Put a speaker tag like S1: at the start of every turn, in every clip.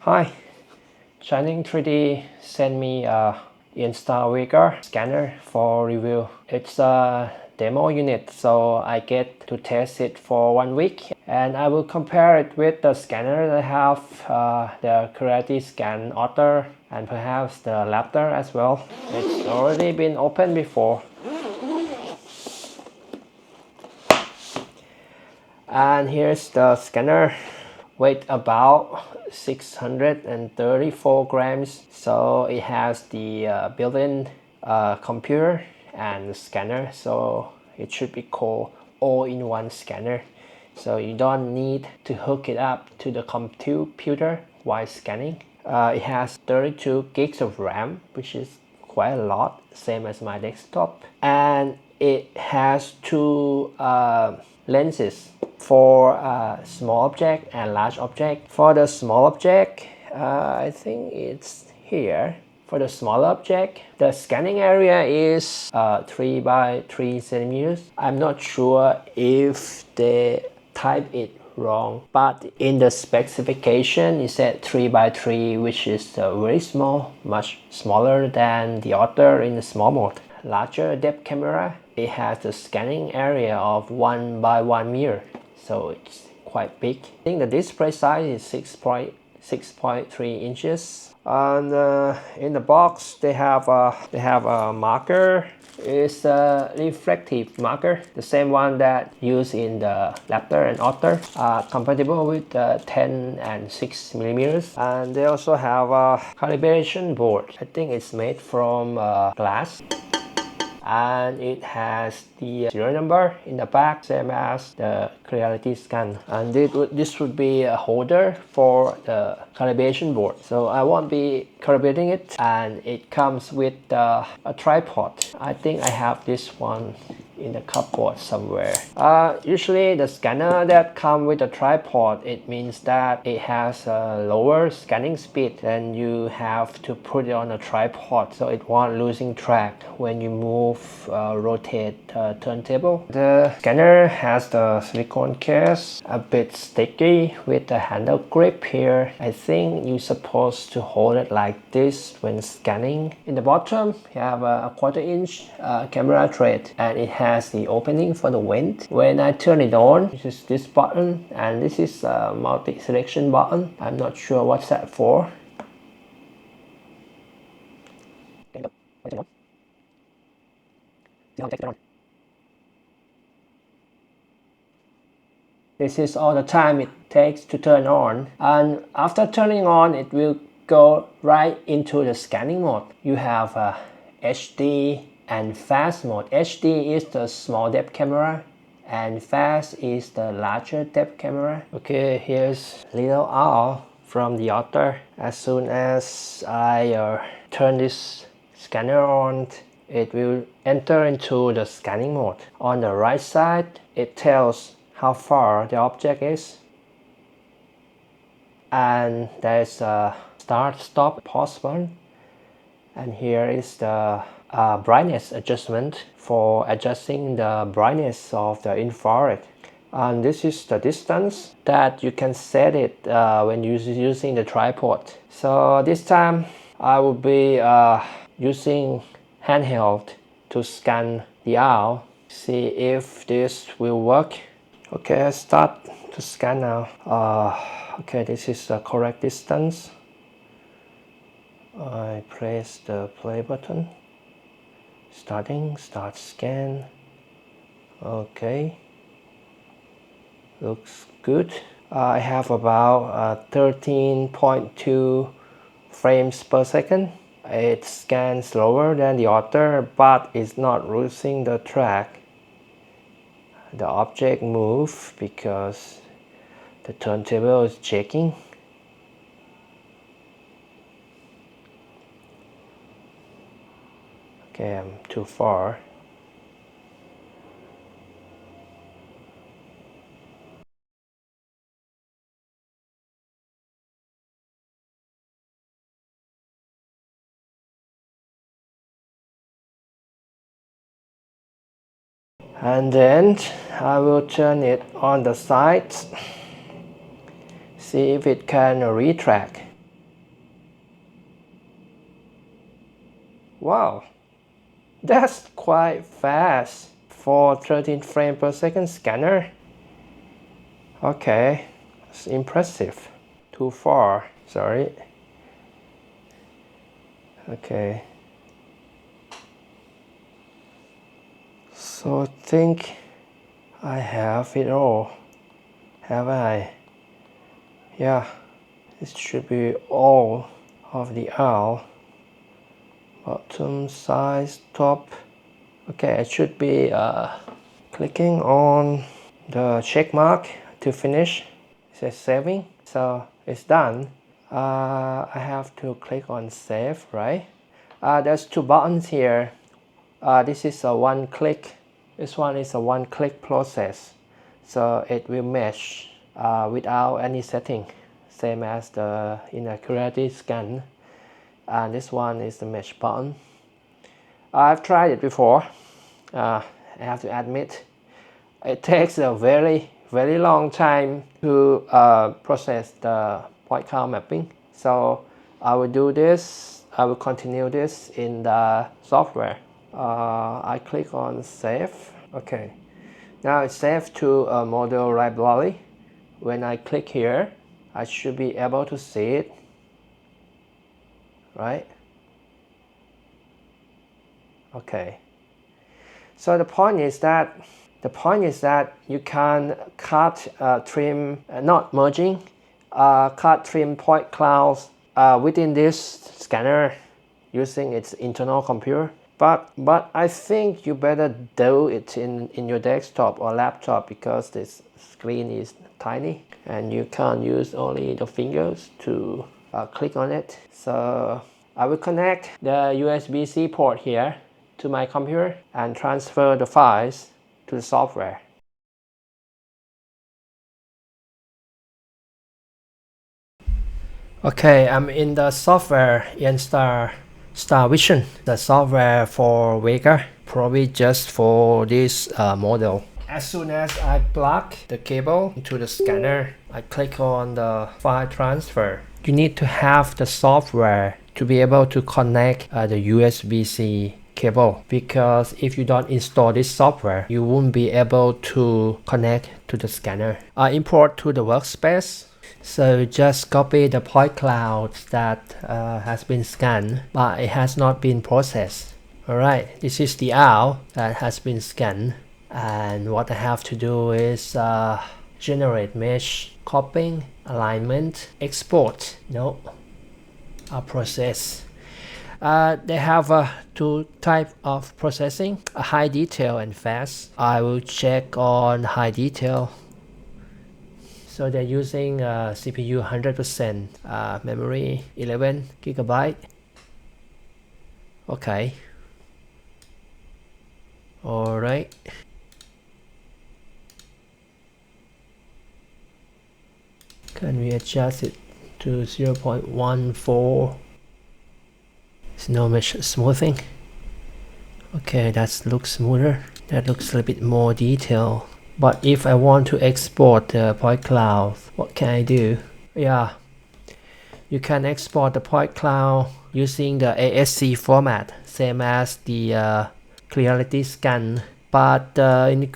S1: Hi, Shining 3D sent me a Einstar VEGA scanner for review. It's a demo unit, so I get to test it for 1 week, and I will compare it with the scanner that I have, the CR Scan Otter, and perhaps the Raptor as well. It's already been opened before. And here's the scanner. Weight about 634 grams. So it has the built-in computer and scanner. So it should be called all-in-one scanner. So you don't need to hook it up to the computer while scanning. It has 32 gigs of RAM, which is quite a lot, same as my desktop. And it has two lenses for small object and large object. For the small object, I think it's here. For the small object, the scanning area is 3 by 3 centimeters. I'm not sure if they type it wrong, but in the specification it said 3 by 3, which is very small, much smaller than the Otter in the small mode. Larger depth camera, it has a scanning area of 1 by 1 meter, so it's quite big. I think the display size is 6.3 inches. And in the box they have a marker. It's a reflective marker, the same one that used in the Raptor and Otter, compatible with 10 and 6 millimeters. And they also have a calibration board. I think it's made from glass. And it has the serial number in the back, same as the CR Scan. And this would be a holder for the calibration board, so I won't be calibrating it. And it comes with a tripod. I think I have this one in the cupboard somewhere. Usually the scanner that comes with a tripod, it means that it has a lower scanning speed, and you have to put it on a tripod so it won't losing track when you move, rotate turntable. The scanner has the silicone case, a bit sticky with the handle grip here. I think you're supposed to hold it like this when scanning. In the bottom you have a 1/4 inch camera tray, and it has the opening for the vent. When I turn it on, this is this button, and this is a multi-selection button. I'm not sure what's that for. This is all the time it takes to turn on, and after turning on it will go right into the scanning mode. You have a HD and fast mode. HD is the small depth camera and fast is the larger depth camera. Okay, here's little owl from the Otter. As soon as I turn this scanner on, it will enter into the scanning mode. On the right side, it tells how far the object is, and there's a start, stop, pause button. And here is the brightness adjustment for adjusting the brightness of the infrared. And this is the distance that you can set it when using the tripod. So this time I will be using handheld to scan the owl. See if this will work. Okay, I start to scan now. Okay, this is the correct distance. I press the play button. Start scan. Okay, looks good. I have about 13.2 frames per second. It scans slower than the Otter, but it's not losing the track. The object moves because the turntable is shaking. Okay, I'm too far. And then I will turn it on the sides, see if it can retrack. Wow, that's quite fast for 13 frames per second scanner. Okay, it's impressive. Too far, sorry. Okay. So I think I have it all. Have I? Yeah, this should be all of the owl. Bottom, size, top. Okay, I should be clicking on the check mark to finish. It says saving, so it's done. I have to click on save, right? There's two buttons here. This is a one click. This one is a one click process, so it will mesh without any setting, same as the inaccuracy scan. And this one is the mesh button. I've tried it before. I have to admit, it takes a very long time to process the point cloud mapping. So I will do this. I will continue this in the software. I click on save. Okay, now it's saved to a model library. When I click here, I should be able to see it, right? Okay. So the point is that you can cut, trim, not merging, cut, trim point clouds within this scanner using its internal computer. But I think you better do it in your desktop or laptop, because this screen is tiny and you can't use only the fingers to click on it. So I will connect the USB-C port here to my computer and transfer the files to the software. Okay, I'm in the software Einstar Vision, the software for Vega, probably just for this model. As soon as I plug the cable into the scanner, I click on the file transfer. You need to have the software to be able to connect the USB-C cable, because if you don't install this software, you won't be able to connect to the scanner. Import to the workspace. So just copy the point cloud that has been scanned, but it has not been processed. Alright, this is the owl that has been scanned, and what I have to do is generate mesh, copying, alignment, export. No, process. They have two types of processing, high detail and fast. I will check on high detail. So they're using CPU 100%, memory 11 gigabyte. Okay. All right. Can we adjust it to 0.14? There's no mesh smoothing. Okay, that looks smoother. That looks a little bit more detailed. But if I want to export the point cloud, what can I do? Yeah, you can export the point cloud using the ASC format, same as the clarity scan. But in the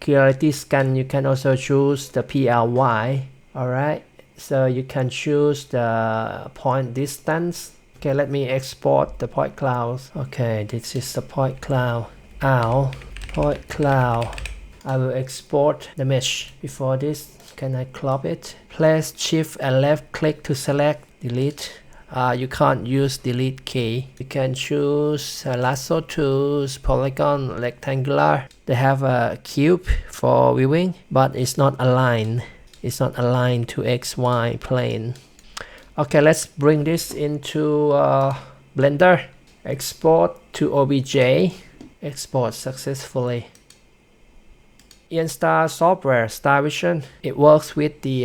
S1: clarity scan, you can also choose the PLY. Alright, so you can choose the point distance. Okay, let me export the point clouds. Okay, this is the point cloud. Owl, point cloud. I will export the mesh. Before this, can I crop it? Press shift and left click to select, delete. You can't use delete key. You can choose lasso tools, polygon, rectangular. They have a cube for viewing, but it's not aligned. It's not aligned to XY plane. Okay, let's bring this into Blender. Export to OBJ. Export successfully. Einstar software, Star Vision, it works with the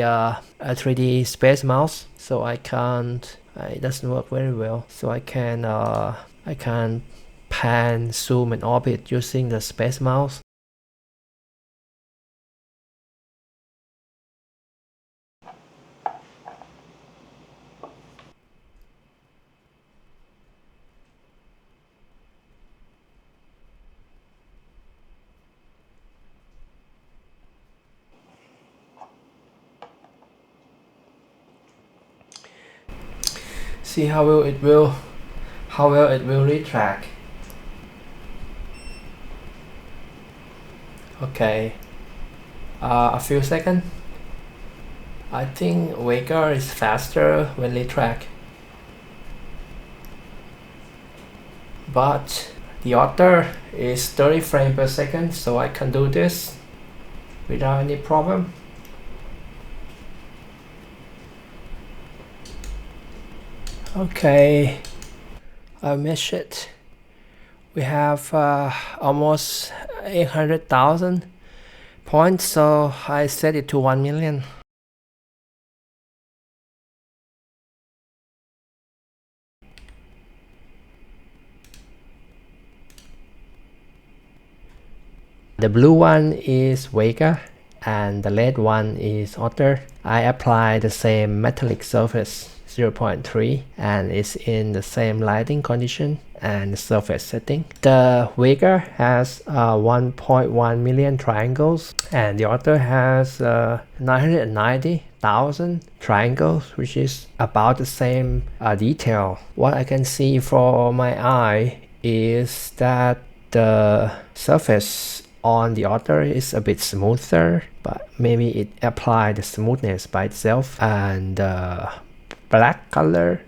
S1: 3D space mouse, so I can't. It doesn't work very well. So I can pan, zoom, and orbit using the space mouse. See how well it will retract. Okay, a few seconds. I think Vega is faster when retract, but the Otter is 30 frames per second, so I can do this without any problem. Okay, I measured it. We have almost 800,000 points, so I set it to 1 million. The blue one is Vega and the red one is Otter. I apply the same metallic surface 0.3 and it's in the same lighting condition and surface setting. The Vega has 1.1 million triangles and the Otter has 990,000 triangles, which is about the same detail. What I can see for my eye is that the surface on the Otter is a bit smoother, but maybe it applied the smoothness by itself. And black color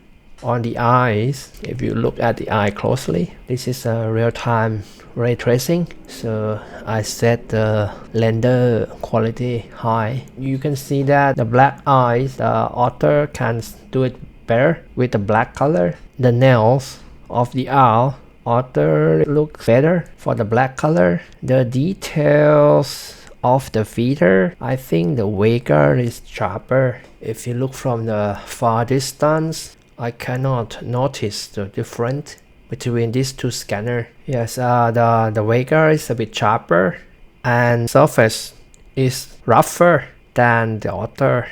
S1: on the eyes, if you look at the eye closely, this is a real-time ray tracing, so I set the render quality high. You can see that the black eyes, the Otter can do it better with the black color. The nails of the owl Otter looks better for the black color. The details of the feeder, I think the Vega is sharper. If you look from the far distance, I cannot notice the difference between these two scanners. Yes, the Vega is a bit sharper and surface is rougher than the Otter.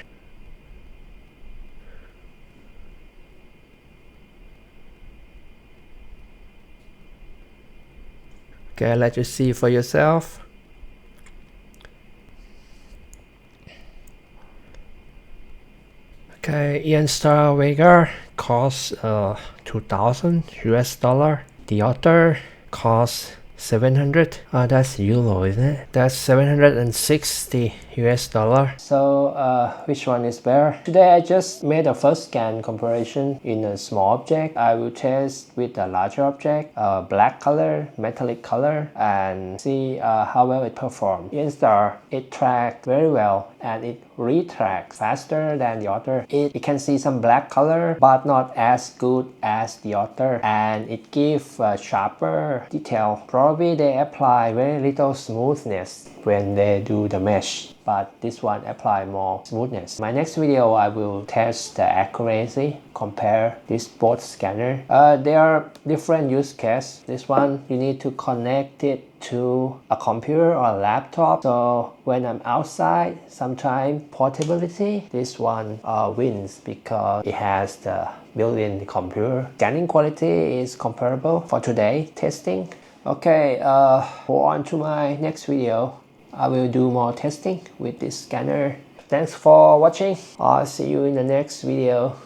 S1: Okay, let you see for yourself. Okay, Einstar VEGA costs 2,000 US dollar. The Otter costs 700. That's euro, isn't it? That's 760 US dollar. So which one is better? Today I just made a first scan comparison in a small object. I will test with a larger object, black color, metallic color, and see how well it performs. Einstar, it tracks very well and it retracts faster than the Otter. It can see some black color but not as good as the Otter, and it gives sharper detail. Probably they apply very little smoothness when they do the mesh, but this one apply more smoothness. My next video I will test the accuracy, compare this both scanner. There are different use cases. This one you need to connect it to a computer or a laptop, so when I'm outside, sometimes portability, this one wins because it has the built-in computer. Scanning quality is comparable for today testing. Okay, go on to my next video. I will do more testing with this scanner. Thanks for watching. I'll see you in the next video.